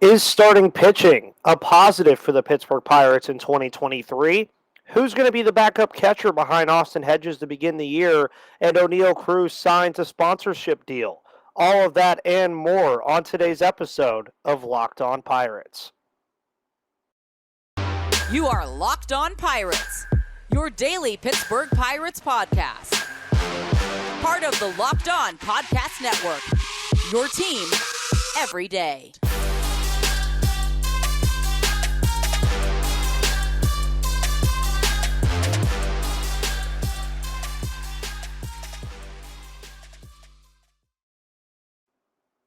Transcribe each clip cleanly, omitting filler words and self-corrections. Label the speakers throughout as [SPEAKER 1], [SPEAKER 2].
[SPEAKER 1] Is starting pitching a positive for the Pittsburgh Pirates in 2023? Who's going to be the backup catcher behind Austin Hedges to begin the year? And Oneil Cruz signs a sponsorship deal. All of that and more on today's episode of Locked On Pirates.
[SPEAKER 2] You are Locked On Pirates, your daily Pittsburgh Pirates podcast. Part of the Locked On Podcast Network, your team every day.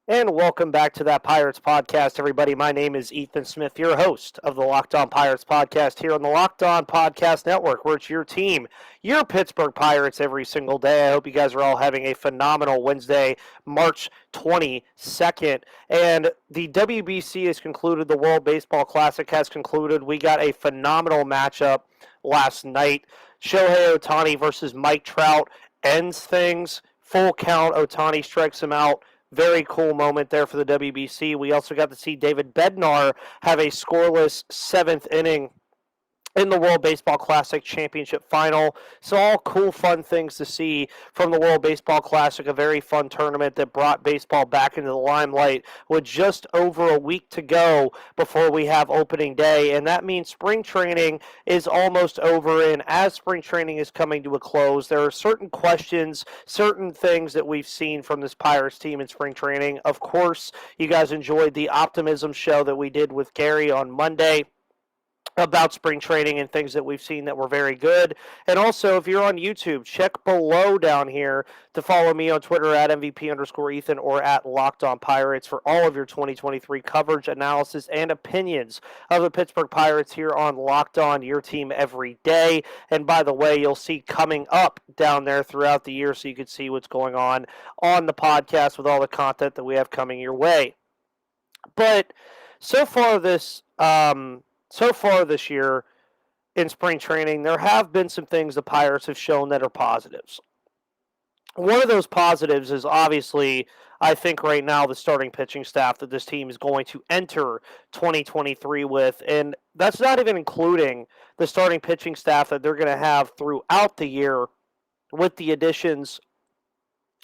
[SPEAKER 1] And welcome back to that Pirates podcast, everybody. My name is Ethan Smith, your host of the Locked On Pirates podcast here on the Locked On Podcast Network, where it's your team, your Pittsburgh Pirates every single day. I hope you guys are all having a phenomenal Wednesday, March 22nd. And the WBC has concluded. The World Baseball Classic has concluded. We got a phenomenal matchup last night. Shohei Ohtani versus Mike Trout ends things. Full count. Ohtani strikes him out. Very cool moment there for the WBC. We also got to see David Bednar have a scoreless seventh inning in the World Baseball Classic Championship Final. So all cool, fun things to see from the World Baseball Classic, a very fun tournament that brought baseball back into the limelight with just over a week to go before we have opening day. And that means spring training is almost over. And as spring training is coming to a close, there are certain questions, certain things that we've seen from this Pirates team in spring training. Of course, you guys enjoyed the optimism show that we did with Gary on Monday about spring training and things that we've seen that were very good. And also, if you're on YouTube, check below down here to follow me on Twitter at MVP_Ethan or at Locked On Pirates for all of your 2023 coverage, analysis, and opinions of the Pittsburgh Pirates here on Locked On, your team every day. And by the way, you'll see coming up down there throughout the year so you can see what's going on the podcast with all the content that we have coming your way. But so far this year in spring training, there have been some things the Pirates have shown that are positives. One of those positives is obviously, I think right now, the starting pitching staff that this team is going to enter 2023 with. And that's not even including the starting pitching staff that they're going to have throughout the year with the additions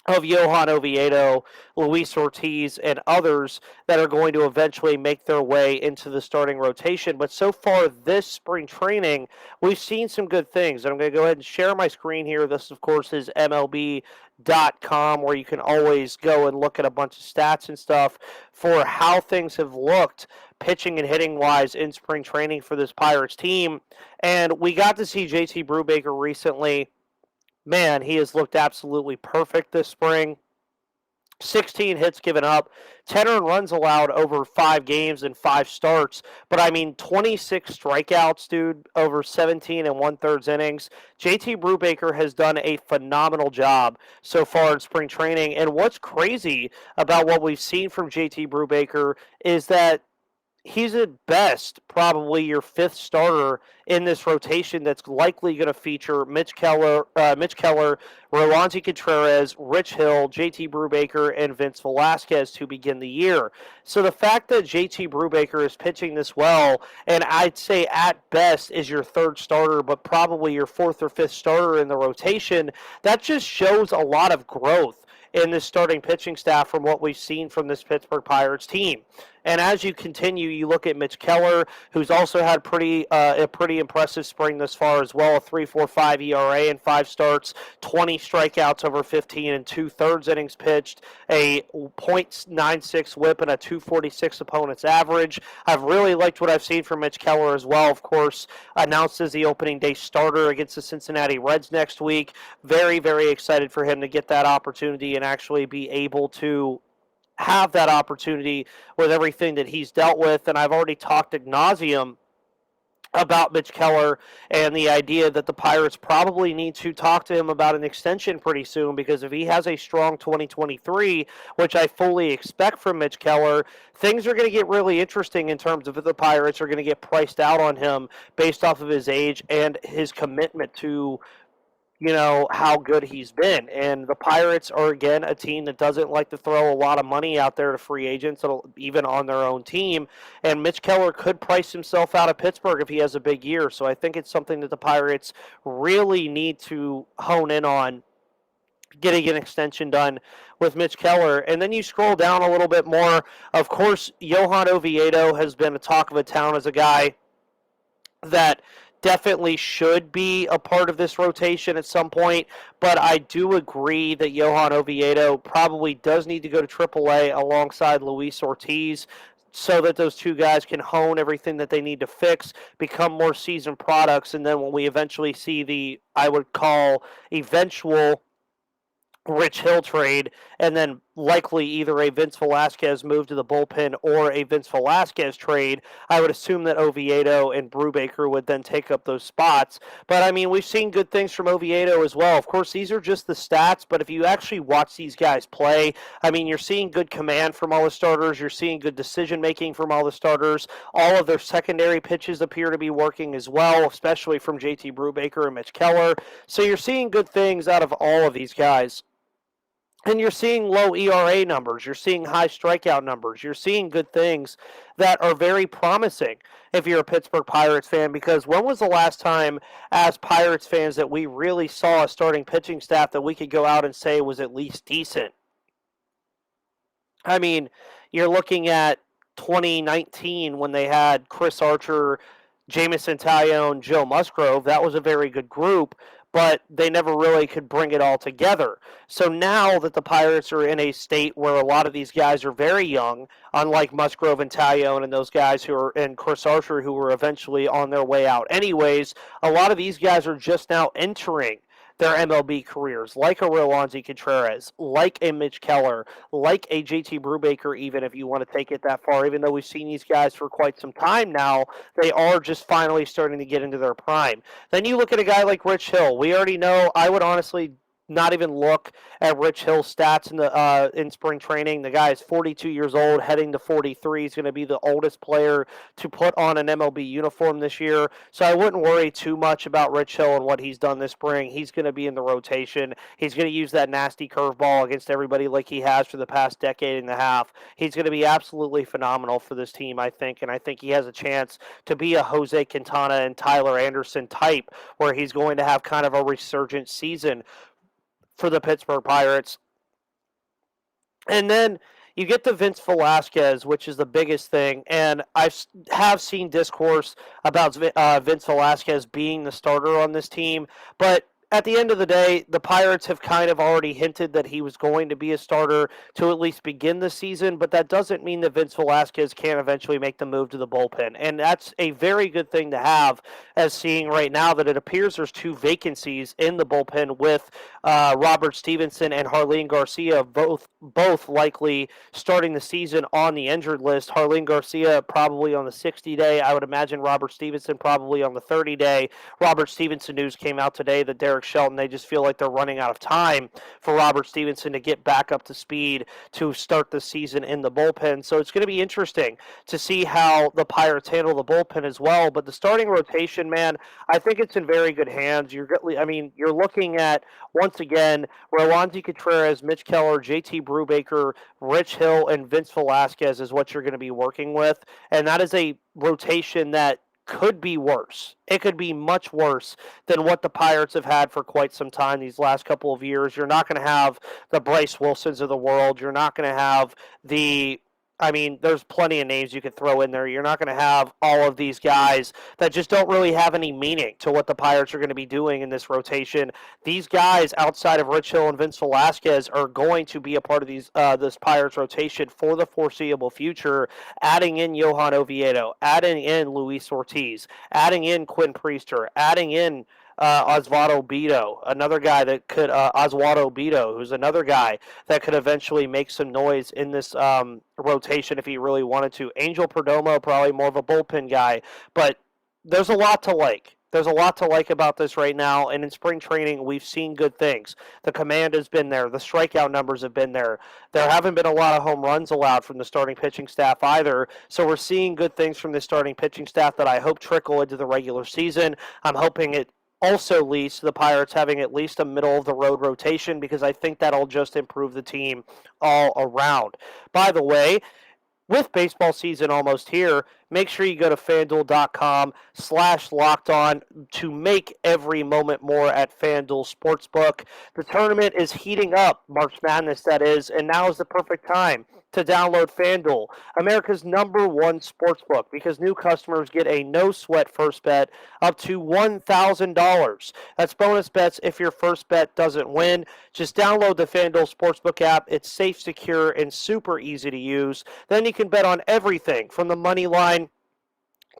[SPEAKER 1] of Johan Oviedo, Luis Ortiz, and others that are going to eventually make their way into the starting rotation. But so far this spring training, we've seen some good things. And I'm going to go ahead and share my screen here. This, of course, is MLB.com, where you can always go and look at a bunch of stats and stuff for how things have looked pitching and hitting-wise in spring training for this Pirates team. And we got to see JT Brubaker recently. Man, he has looked absolutely perfect this spring. 16 hits given up, 10 earned runs allowed over 5 games and 5 starts. But, 26 strikeouts, dude, over 17 and one-thirds innings. JT Brubaker has done a phenomenal job so far in spring training. And what's crazy about what we've seen from JT Brubaker is that he's at best probably your fifth starter in this rotation that's likely going to feature Mitch Keller, Roansy Contreras, Rich Hill, JT Brubaker, and Vince Velasquez to begin the year. So the fact that JT Brubaker is pitching this well, and I'd say at best is your third starter, but probably your fourth or fifth starter in the rotation, that just shows a lot of growth in this starting pitching staff from what we've seen from this Pittsburgh Pirates team. And as you continue, you look at Mitch Keller, who's also had a pretty impressive spring this far as well, a 3.45 ERA in 5 starts, 20 strikeouts over 15 and 2/3 innings pitched, a .96 whip and a 246 opponent's average. I've really liked what I've seen from Mitch Keller as well. Of course, announced as the opening day starter against the Cincinnati Reds next week. Very, very excited for him to get that opportunity and actually be able to have that opportunity with everything that he's dealt with. And I've already talked ad nauseum about Mitch Keller and the idea that the Pirates probably need to talk to him about an extension pretty soon, because if he has a strong 2023, which I fully expect from Mitch Keller, things are going to get really interesting in terms of if the Pirates are going to get priced out on him based off of his age and his commitment to how good he's been. And the Pirates are, again, a team that doesn't like to throw a lot of money out there to free agents, even on their own team. And Mitch Keller could price himself out of Pittsburgh if he has a big year. So I think it's something that the Pirates really need to hone in on, getting an extension done with Mitch Keller. And then you scroll down a little bit more. Of course, Johan Oviedo has been a talk of the town as a guy that definitely should be a part of this rotation at some point, but I do agree that Johan Oviedo probably does need to go to AAA alongside Luis Ortiz, so that those two guys can hone everything that they need to fix, become more seasoned products, and then when we eventually see the, I would call, eventual Rich Hill trade, and then likely either a Vince Velasquez move to the bullpen or a Vince Velasquez trade, I would assume that Oviedo and Brubaker would then take up those spots. But, I mean, we've seen good things from Oviedo as well. Of course, these are just the stats, but if you actually watch these guys play, I mean, you're seeing good command from all the starters. You're seeing good decision-making from all the starters. All of their secondary pitches appear to be working as well, especially from JT Brubaker and Mitch Keller. So you're seeing good things out of all of these guys. And you're seeing low ERA numbers. You're seeing high strikeout numbers. You're seeing good things that are very promising if you're a Pittsburgh Pirates fan, because when was the last time as Pirates fans that we really saw a starting pitching staff that we could go out and say was at least decent? I mean, you're looking at 2019 when they had Chris Archer, Jamison Tyone, Joe Musgrove. That was a very good group, but they never really could bring it all together. So now that the Pirates are in a state where a lot of these guys are very young, unlike Musgrove and Tyone and those guys who are, and Chris Archer, who were eventually on their way out anyways, a lot of these guys are just now entering their MLB careers, like a Rawlings Contreras, like a Mitch Keller, like a JT Brubaker, even if you want to take it that far. Even though we've seen these guys for quite some time now, they are just finally starting to get into their prime. Then you look at a guy like Rich Hill. We already know, I would honestly not even look at Rich Hill's stats in spring training. The guy is 42 years old, heading to 43. He's going to be the oldest player to put on an MLB uniform this year. So I wouldn't worry too much about Rich Hill and what he's done this spring. He's going to be in the rotation. He's going to use that nasty curveball against everybody like he has for the past decade and a half. He's going to be absolutely phenomenal for this team, I think, and I think he has a chance to be a Jose Quintana and Tyler Anderson type, where he's going to have kind of a resurgent season for the Pittsburgh Pirates. And then you get to Vince Velasquez, which is the biggest thing. And I have seen discourse about Vince Velasquez being the starter on this team. But at the end of the day, the Pirates have kind of already hinted that he was going to be a starter to at least begin the season, but that doesn't mean that Vince Velasquez can't eventually make the move to the bullpen. And that's a very good thing to have, as seeing right now that it appears there's two vacancies in the bullpen with Robert Stevenson and Jarlin Garcia, both likely starting the season on the injured list. Jarlin Garcia probably on the 60-day. I would imagine Robert Stevenson probably on the 30-day. Robert Stevenson news came out today that Derek Shelton, they just feel like they're running out of time for Robert Stevenson to get back up to speed to start the season in the bullpen. So it's going to be interesting to see how the Pirates handle the bullpen as well. But the starting rotation, man, I think it's in very good hands. You're looking at, once again, Rawlings Contreras, Mitch Keller, JT Brubaker, Rich Hill, and Vince Velasquez is what you're going to be working with. And that is a rotation that could be worse. It could be much worse than what the Pirates have had for quite some time these last couple of years. You're not going to have the Bryce Wilsons of the world. You're not going to have there's plenty of names you could throw in there. You're not going to have all of these guys that just don't really have any meaning to what the Pirates are going to be doing in this rotation. These guys, outside of Rich Hill and Vince Velasquez, are going to be a part of this Pirates rotation for the foreseeable future, adding in Johan Oviedo, adding in Luis Ortiz, adding in Quinn Priester, adding in Osvaldo Bido, another guy that could, Oswaldo Bido, who's another guy that could eventually make some noise in this rotation if he really wanted to. Angel Perdomo, probably more of a bullpen guy, but there's a lot to like. There's a lot to like about this right now, and in spring training, we've seen good things. The command has been there. The strikeout numbers have been there. There haven't been a lot of home runs allowed from the starting pitching staff either, so we're seeing good things from the starting pitching staff that I hope trickle into the regular season. I'm hoping it also leads to the Pirates having at least a middle-of-the-road rotation because I think that'll just improve the team all around. By the way, with baseball season almost here, make sure you go to FanDuel.com/LockedOn to make every moment more at FanDuel Sportsbook. The tournament is heating up, March Madness that is, and now is the perfect time to download FanDuel, America's #1 sportsbook, because new customers get a no-sweat first bet up to $1,000. That's bonus bets if your first bet doesn't win. Just download the FanDuel Sportsbook app. It's safe, secure, and super easy to use. Then you can bet on everything from the money line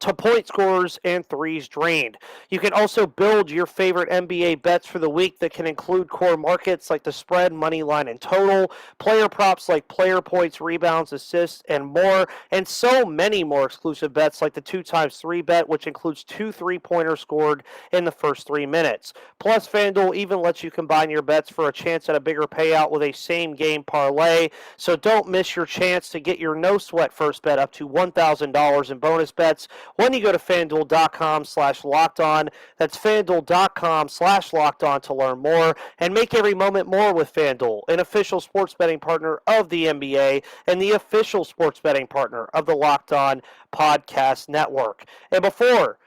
[SPEAKER 1] to point scorers and threes drained. You can also build your favorite NBA bets for the week that can include core markets like the spread, money line, and total, player props like player points, rebounds, assists, and more, and so many more exclusive bets like the 2x3 bet, which includes 2 3-pointers scored in the first 3 minutes. Plus, FanDuel even lets you combine your bets for a chance at a bigger payout with a same-game parlay, so don't miss your chance to get your no-sweat first bet up to $1,000 in bonus bets when you go to FanDuel.com/LockedOn. That's FanDuel.com/LockedOn to learn more and make every moment more with FanDuel, an official sports betting partner of the NBA and the official sports betting partner of the Locked On Podcast Network. And before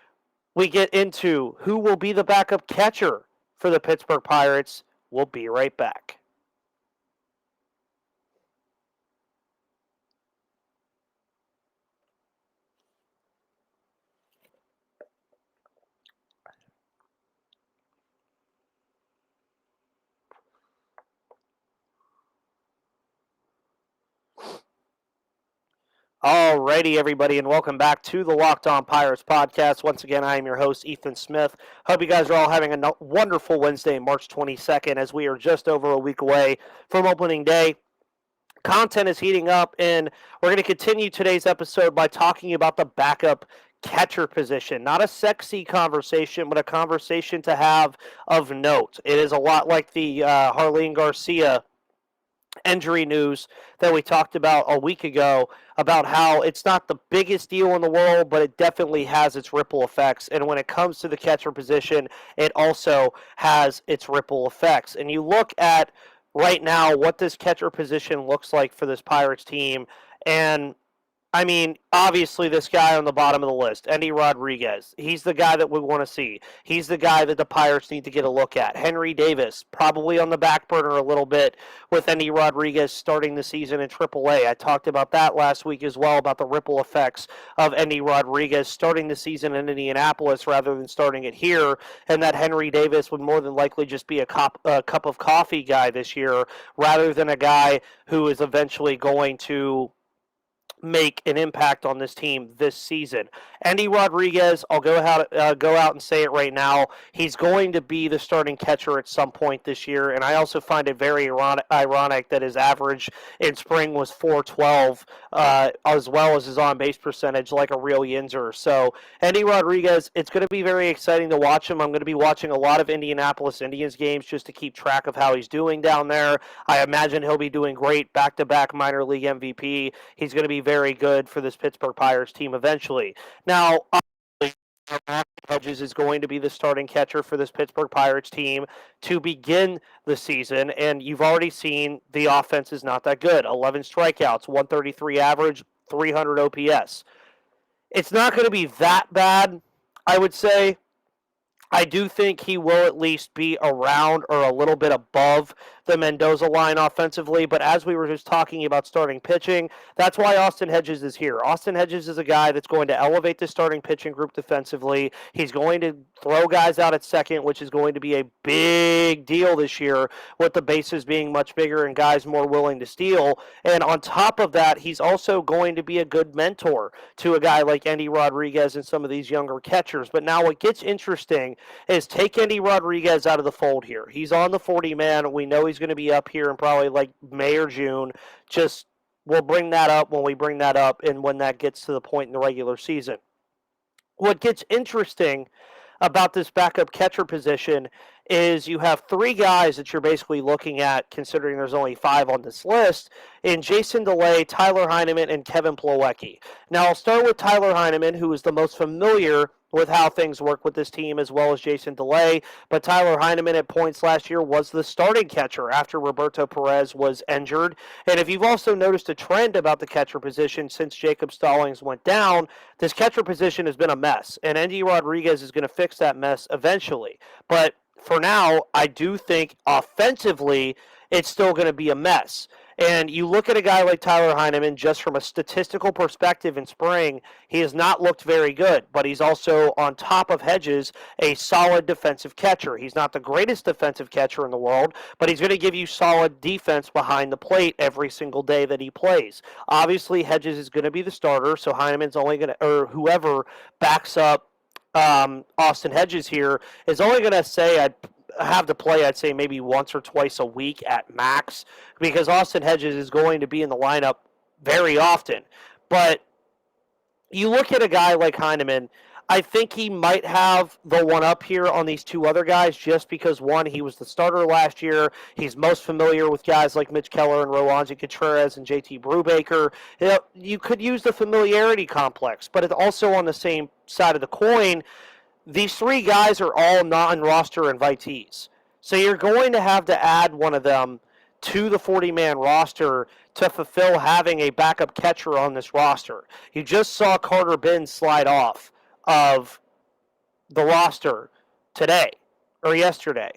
[SPEAKER 1] we get into who will be the backup catcher for the Pittsburgh Pirates, we'll be right back. Alrighty, everybody, and welcome back to the Locked On Pirates podcast. Once again, I am your host, Ethan Smith. Hope you guys are all having a wonderful Wednesday, March 22nd, as we are just over a week away from opening day. Content is heating up, and we're going to continue today's episode by talking about the backup catcher position. Not a sexy conversation, but a conversation to have of note. It is a lot like the Rawlings Garcia injury news that we talked about a week ago, about how it's not the biggest deal in the world, but it definitely has its ripple effects. And when it comes to the catcher position, it also has its ripple effects. And you look at right now what this catcher position looks like for this Pirates team, and I mean, obviously, this guy on the bottom of the list, Endy Rodriguez, he's the guy that we want to see. He's the guy that the Pirates need to get a look at. Henry Davis, probably on the back burner a little bit with Endy Rodriguez starting the season in AAA. I talked about that last week as well, about the ripple effects of Endy Rodriguez starting the season in Indianapolis rather than starting it here, and that Henry Davis would more than likely just be a cup of coffee guy this year rather than a guy who is eventually going to make an impact on this team this season. Endy Rodriguez, I'll go out and say it right now, he's going to be the starting catcher at some point this year, and I also find it very ironic that his average in spring was .412, as well as his on-base percentage, like a real Yinzer. So, Endy Rodriguez, it's going to be very exciting to watch him. I'm going to be watching a lot of Indianapolis Indians games just to keep track of how he's doing down there. I imagine he'll be doing great, back-to-back minor league MVP. He's going to be very good for this Pittsburgh Pirates team eventually. Now, obviously, Hedges is going to be the starting catcher for this Pittsburgh Pirates team to begin the season, and you've already seen the offense is not that good. 11 strikeouts, 133 average, 300 OPS. It's not going to be that bad, I would say. I do think he will at least be around or a little bit above the Mendoza line offensively, but as we were just talking about starting pitching, that's why Austin Hedges is here. Austin Hedges is a guy that's going to elevate the starting pitching group defensively. He's going to throw guys out at second, which is going to be a big deal this year with the bases being much bigger and guys more willing to steal. And on top of that, he's also going to be a good mentor to a guy like Endy Rodriguez and some of these younger catchers. But now what gets interesting is take Endy Rodriguez out of the fold here. He's on the 40-man. We know he's going to be up here in probably like May or June. Just we'll bring that up when we bring that up and when that gets to the point in the regular season. What gets interesting about this backup catcher position is you have 3 guys that you're basically looking at, considering there's only 5 on this list, in Jason DeLay, Tyler Heineman, and Kevin Plawecki. Now, I'll start with Tyler Heineman, who is the most familiar with how things work with this team, as well as Jason DeLay. But Tyler Heineman at points last year was the starting catcher after Roberto Perez was injured. And if you've also noticed a trend about the catcher position since Jacob Stallings went down, this catcher position has been a mess. And Endy Rodriguez is going to fix that mess eventually. But for now, I do think offensively, it's still going to be a mess. And you look at a guy like Tyler Heineman, just from a statistical perspective in spring, he has not looked very good, but he's also, on top of Hedges, a solid defensive catcher. He's not the greatest defensive catcher in the world, but he's going to give you solid defense behind the plate every single day that he plays. Obviously, Hedges is going to be the starter, so Heineman's only going to, or whoever backs up Austin Hedges here, is only going to say, have to play, I'd say, maybe once or twice a week at max, because Austin Hedges is going to be in the lineup very often. But you look at a guy like Heineman, I think he might have the one up here on these two other guys, just because, one, he was the starter last year. He's most familiar with guys like Mitch Keller and Roansy Contreras and JT Brubaker. You could use the familiarity complex, but it's also on the same side of the coin. These three guys are all non-roster invitees. So you're going to have to add one of them to the 40-man roster to fulfill having a backup catcher on this roster. You just saw Carter Benz slide off of the roster today or yesterday.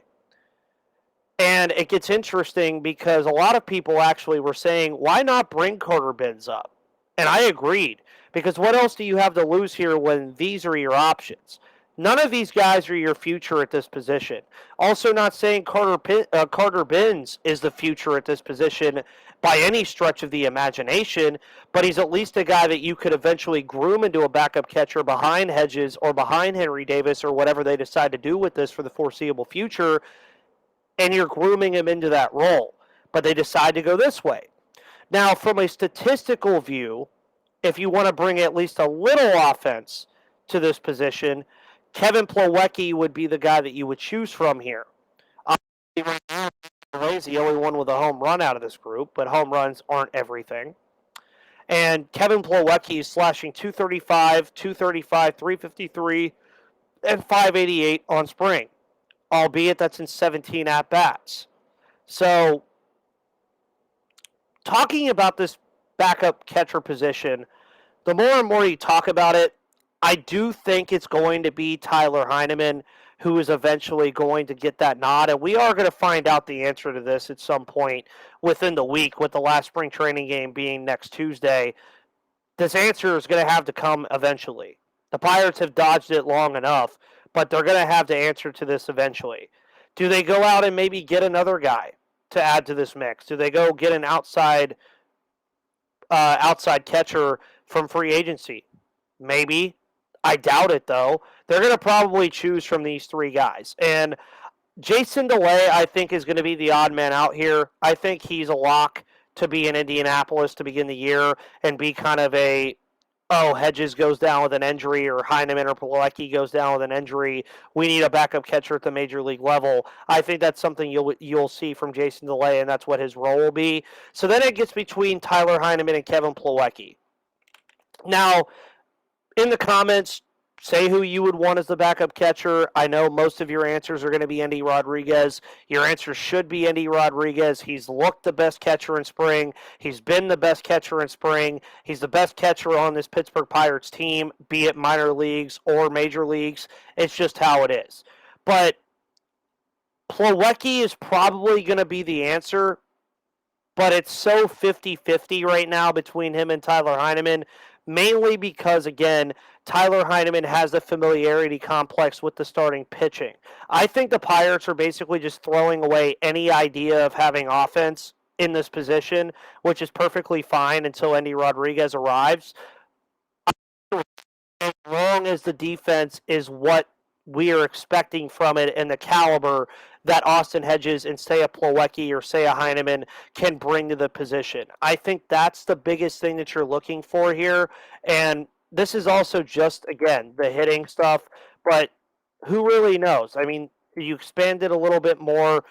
[SPEAKER 1] And it gets interesting because a lot of people actually were saying, why not bring Carter Benz up? And I agreed, because what else do you have to lose here when these are your options? None of these guys are your future at this position. Also, not saying Carter Benz is the future at this position by any stretch of the imagination, but he's at least a guy that you could eventually groom into a backup catcher behind Hedges or behind Henry Davis or whatever they decide to do with this for the foreseeable future, and you're grooming him into that role. But they decide to go this way. Now, from a statistical view, if you want to bring at least a little offense to this position, Kevin Plawecki would be the guy that you would choose from here. Right now, he's the only one with a home run out of this group, but home runs aren't everything. And Kevin Plawecki is slashing 235, 353, and 588 on spring, albeit that's in 17 at-bats. So, talking about this backup catcher position, the more and more you talk about it, I do think it's going to be Tyler Heineman who is eventually going to get that nod, and we are going to find out the answer to this at some point within the week, with the last spring training game being next Tuesday. This answer is going to have to come eventually. The Pirates have dodged it long enough, but they're going to have to answer to this eventually. Do they go out and maybe get another guy to add to this mix? Do they go get an outside catcher from free agency? Maybe. I doubt it, though. They're going to probably choose from these three guys. And Jason DeLay, I think, is going to be the odd man out here. I think he's a lock to be in Indianapolis to begin the year and be kind of a, Hedges goes down with an injury, or Heineman or Plawecki goes down with an injury. We need a backup catcher at the major league level. I think that's something you'll see from Jason DeLay, and that's what his role will be. So then it gets between Tyler Heineman and Kevin Plawecki. Now, in the comments, say who you would want as the backup catcher. I know most of your answers are going to be Endy Rodriguez. Your answer should be Endy Rodriguez. He's looked the best catcher in spring. He's been the best catcher in spring. He's the best catcher on this Pittsburgh Pirates team, be it minor leagues or major leagues. It's just how it is. But Plawecki is probably going to be the answer, but it's so 50-50 right now between him and Tyler Heineman, mainly because, again, Tyler Heineman has the familiarity complex with the starting pitching. I think the Pirates are basically just throwing away any idea of having offense in this position, which is perfectly fine until Endy Rodriguez arrives. As long as the defense is what we are expecting from it and the caliber that Austin Hedges and, say, a Plawecki or, say, a Heineman can bring to the position. I think that's the biggest thing that you're looking for here. And this is also just, again, the hitting stuff, but who really knows? I mean, you expand it a little bit more.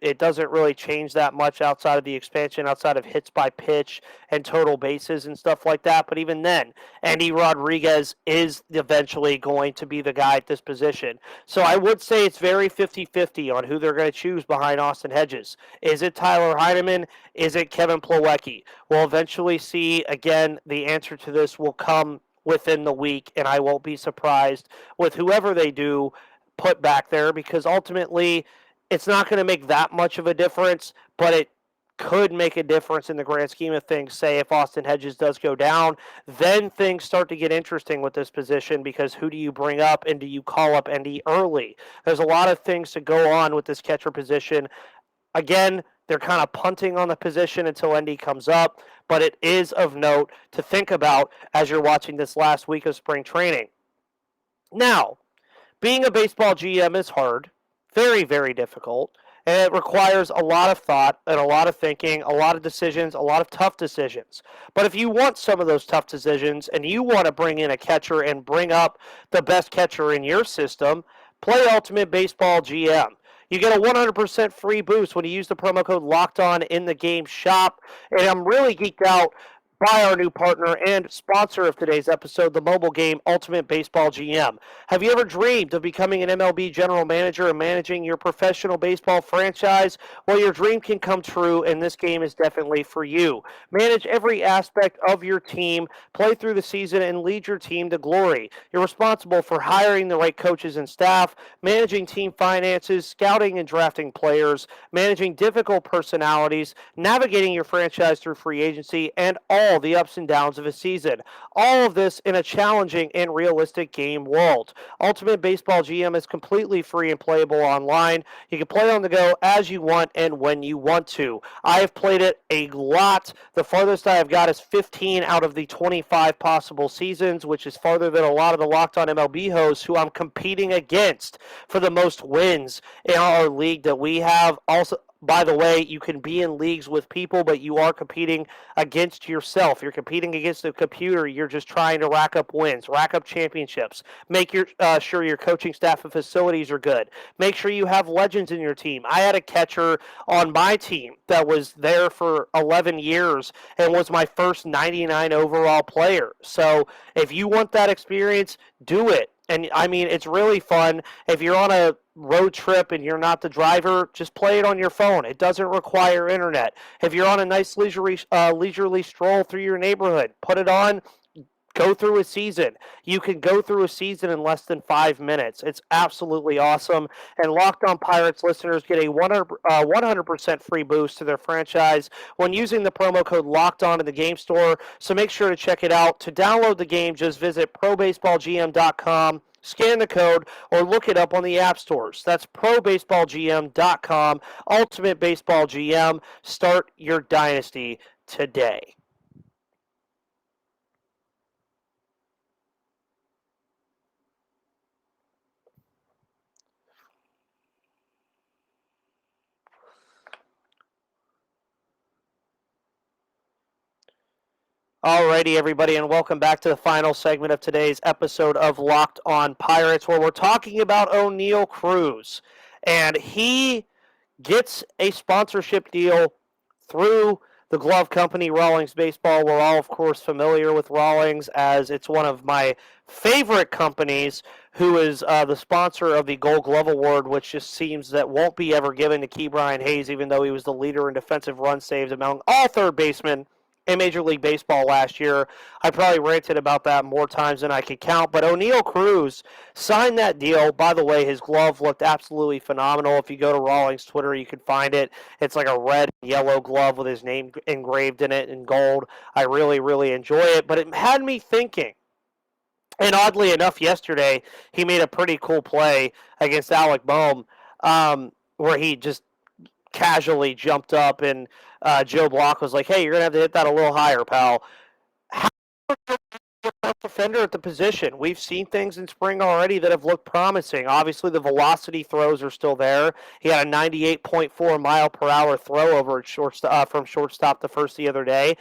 [SPEAKER 1] it doesn't really change that much outside of the expansion, outside of hits by pitch and total bases and stuff like that. But even then, Andy Rodriguez is eventually going to be the guy at this position. So I would say it's very 50-50 on who they're going to choose behind Austin Hedges. Is it Tyler Heineman? Is it Kevin Plawecki? We'll eventually see. Again, the answer to this will come within the week, and I won't be surprised with whoever they do put back there, because ultimately it's not going to make that much of a difference, but it could make a difference in the grand scheme of things. Say if Austin Hedges does go down, then things start to get interesting with this position, because who do you bring up, and do you call up Endy early? There's a lot of things to go on with this catcher position. Again, they're kind of punting on the position until Endy comes up, but it is of note to think about as you're watching this last week of spring training. Now, being a baseball GM is hard, very, very difficult, and it requires a lot of thought and a lot of thinking, a lot of decisions, a lot of tough decisions. But if you want some of those tough decisions and you want to bring in a catcher and bring up the best catcher in your system, play Ultimate Baseball GM. You get a 100% free boost when you use the promo code LOCKEDON in the game shop. And I'm really geeked out by our new partner and sponsor of today's episode, the mobile game Ultimate Baseball GM. Have you ever dreamed of becoming an MLB general manager and managing your professional baseball franchise? Well, your dream can come true, and this game is definitely for you. Manage every aspect of your team, play through the season, and lead your team to glory. You're responsible for hiring the right coaches and staff, managing team finances, scouting and drafting players, managing difficult personalities, navigating your franchise through free agency, and all the ups and downs of a season. All of this in a challenging and realistic game world. Ultimate Baseball GM is completely free and playable online. You can play on the go as you want and when you want to. I have played it a lot. The farthest I have got is 15 out of the 25 possible seasons, which is farther than a lot of the Locked On MLB hosts who I'm competing against for the most wins in our league that we have. Also, by the way, you can be in leagues with people, but you are competing against yourself. You're competing against the computer. You're just trying to rack up wins, rack up championships. Make sure your coaching staff and facilities are good. Make sure you have legends in your team. I had a catcher on my team that was there for 11 years and was my first 99 overall player. So if you want that experience, do it. And, I mean, it's really fun. If you're on a road trip and you're not the driver, just play it on your phone. It doesn't require internet. If you're on a nice leisurely stroll through your neighborhood, put it on, go through a season. You can go through a season in less than 5 minutes. It's absolutely awesome. And Locked On Pirates listeners get a 100% free boost to their franchise when using the promo code Locked On in the game store. So make sure to check it out. To download the game, just visit probaseballgm.com. Scan the code or look it up on the app stores. That's probaseballgm.com. Ultimate Baseball GM. Start your dynasty today. Alrighty, everybody, and welcome back to the final segment of today's episode of Locked On Pirates, where we're talking about Oneil Cruz. And he gets a sponsorship deal through the glove company, Rawlings Baseball. We're all, of course, familiar with Rawlings, as it's one of my favorite companies, who is the sponsor of the Gold Glove Award, which just seems that won't be ever given to Key Brian Hayes, even though he was the leader in defensive run saves among all third basemen in Major League Baseball last year. I probably ranted about that more times than I could count, but Oneil Cruz signed that deal. By the way, his glove looked absolutely phenomenal. If you go to Rawlings' Twitter, you can find it. It's like a red and yellow glove with his name engraved in it in gold. I really, really enjoy it, but it had me thinking. And oddly enough, yesterday, he made a pretty cool play against Alec Boehm, where he just casually jumped up, and Joe Block was like, "Hey, you're going to have to hit that a little higher, pal." How defender at the position. We've seen things in spring already that have looked promising. Obviously, the velocity throws are still there. He had a 98.4 mile per hour throw over at from shortstop the other day.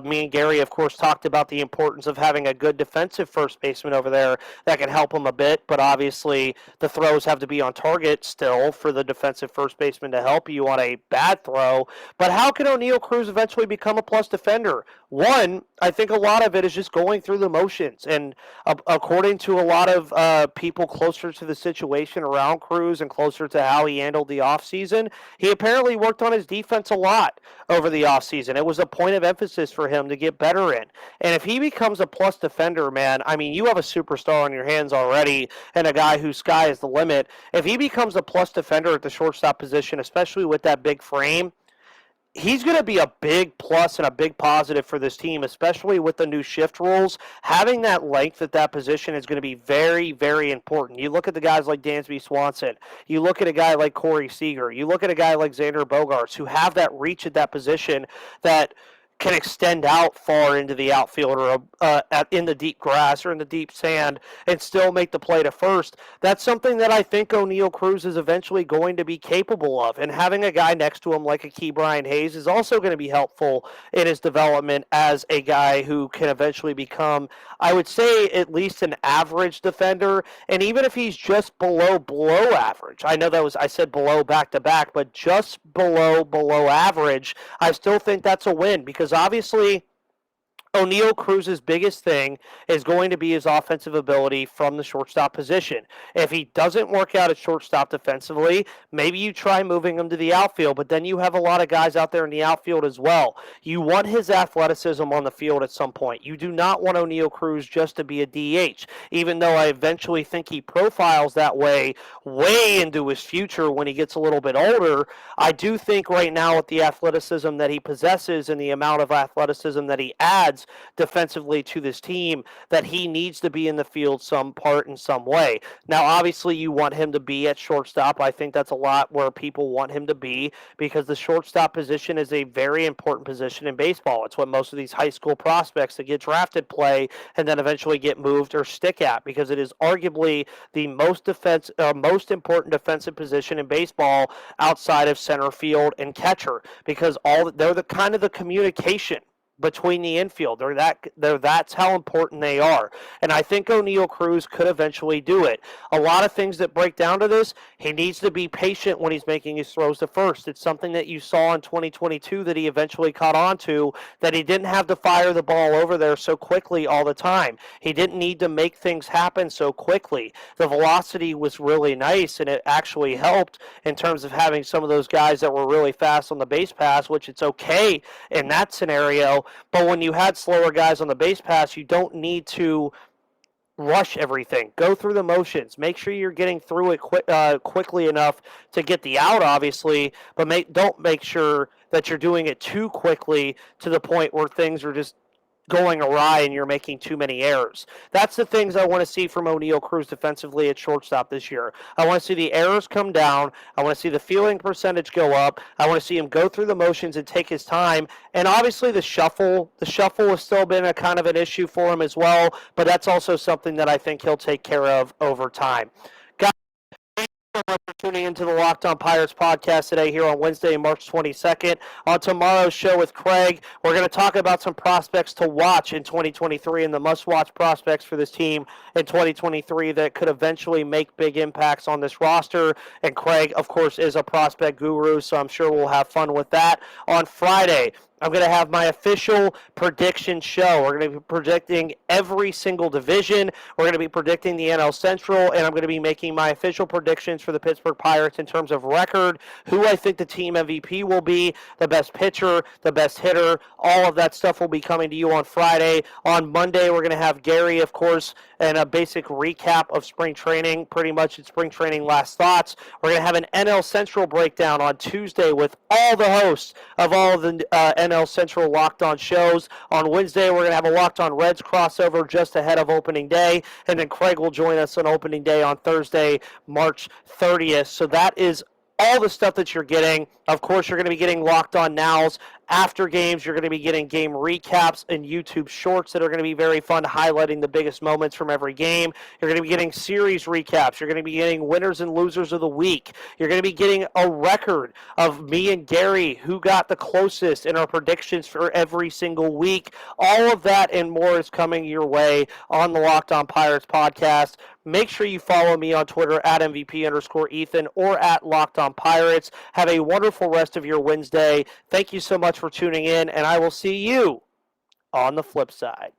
[SPEAKER 1] Me and Gary, of course, talked about the importance of having a good defensive first baseman over there that can help him a bit, but obviously the throws have to be on target still for the defensive first baseman to help you on a bad throw. But how can Oneil Cruz eventually become a plus defender? One, I think a lot of it is just going through the motions. And according to a lot of people closer to the situation around Cruz and closer to how he handled the offseason, he apparently worked on his defense a lot over the offseason. It was a point of emphasis for him to get better in. And if he becomes a plus defender, man, I mean, you have a superstar on your hands already and a guy whose sky is the limit. If he becomes a plus defender at the shortstop position, especially with that big frame, he's going to be a big plus and a big positive for this team, especially with the new shift rules. Having that length at that position is going to be very, very important. You look at the guys like Dansby Swanson. You look at a guy like Corey Seager. You look at a guy like Xander Bogaerts who have that reach at that position that can extend out far into the outfield or in the deep grass or in the deep sand and still make the play to first. That's something that I think Oneil Cruz is eventually going to be capable of. And having a guy next to him like a Key Brian Hayes is also going to be helpful in his development as a guy who can eventually become, I would say, at least an average defender. And even if he's just below average, I know I said below back to back, but just below average, I still think that's a win because obviously Oneil Cruz's biggest thing is going to be his offensive ability from the shortstop position. If he doesn't work out at shortstop defensively, maybe you try moving him to the outfield, but then you have a lot of guys out there in the outfield as well. You want his athleticism on the field at some point. You do not want Oneil Cruz just to be a DH, even though I eventually think he profiles that way into his future when he gets a little bit older. I do think right now with the athleticism that he possesses and the amount of athleticism that he adds defensively to this team, that he needs to be in the field some part in some way. Now, obviously, you want him to be at shortstop. I think that's a lot where people want him to be because the shortstop position is a very important position in baseball. It's what most of these high school prospects that get drafted play and then eventually get moved or stick at because it is arguably the most important defensive position in baseball outside of center field and catcher because they're the kind of the communication between the infield. That's how important they are. And I think Oneil Cruz could eventually do it. A lot of things that break down to this, he needs to be patient when he's making his throws to first. It's something that you saw in 2022 that he eventually caught on to, that he didn't have to fire the ball over there so quickly all the time. He didn't need to make things happen so quickly. The velocity was really nice, and it actually helped in terms of having some of those guys that were really fast on the base pass, which it's okay in that scenario. But when you had slower guys on the base pass, you don't need to rush everything. Go through the motions. Make sure you're getting through it quickly enough to get the out, obviously, but don't make sure that you're doing it too quickly to the point where things are just going awry and you're making too many errors. That's the things I want to see from Oneil Cruz defensively at shortstop this year. I want to see the errors come down. I want to see the fielding percentage go up. I want to see him go through the motions and take his time. And obviously the shuffle has still been a kind of an issue for him as well, but that's also something that I think he'll take care of over time. So much for tuning into the Locked On Pirates podcast today here on Wednesday, March 22nd. On tomorrow's show with Craig, we're going to talk about some prospects to watch in 2023 and the must-watch prospects for this team in 2023 that could eventually make big impacts on this roster. And Craig, of course, is a prospect guru, so I'm sure we'll have fun with that. On Friday, I'm going to have my official prediction show. We're going to be predicting every single division. We're going to be predicting the NL Central, and I'm going to be making my official predictions for the Pittsburgh Pirates in terms of record, who I think the team MVP will be, the best pitcher, the best hitter. All of that stuff will be coming to you on Friday. On Monday, we're going to have Gary, of course, and a basic recap of spring training, pretty much in spring training last thoughts. We're going to have an NL Central breakdown on Tuesday with all the hosts of all of the NL Central Locked On shows. On Wednesday, we're going to have a Locked On Reds crossover just ahead of opening day, and then Craig will join us on opening day on Thursday, March 30th. So that is all the stuff that you're getting. Of course, you're going to be getting Locked On Nows after games. You're going to be getting game recaps and YouTube shorts that are going to be very fun, highlighting the biggest moments from every game. You're going to be getting series recaps. You're going to be getting winners and losers of the week. You're going to be getting a record of me and Gary, who got the closest in our predictions for every single week. All of that and more is coming your way on the Locked On Pirates podcast. Make sure you follow me on Twitter at MVP_Ethan or at Locked On Pirates. Have a wonderful rest of your Wednesday. Thank you so much for tuning in, and I will see you on the flip side.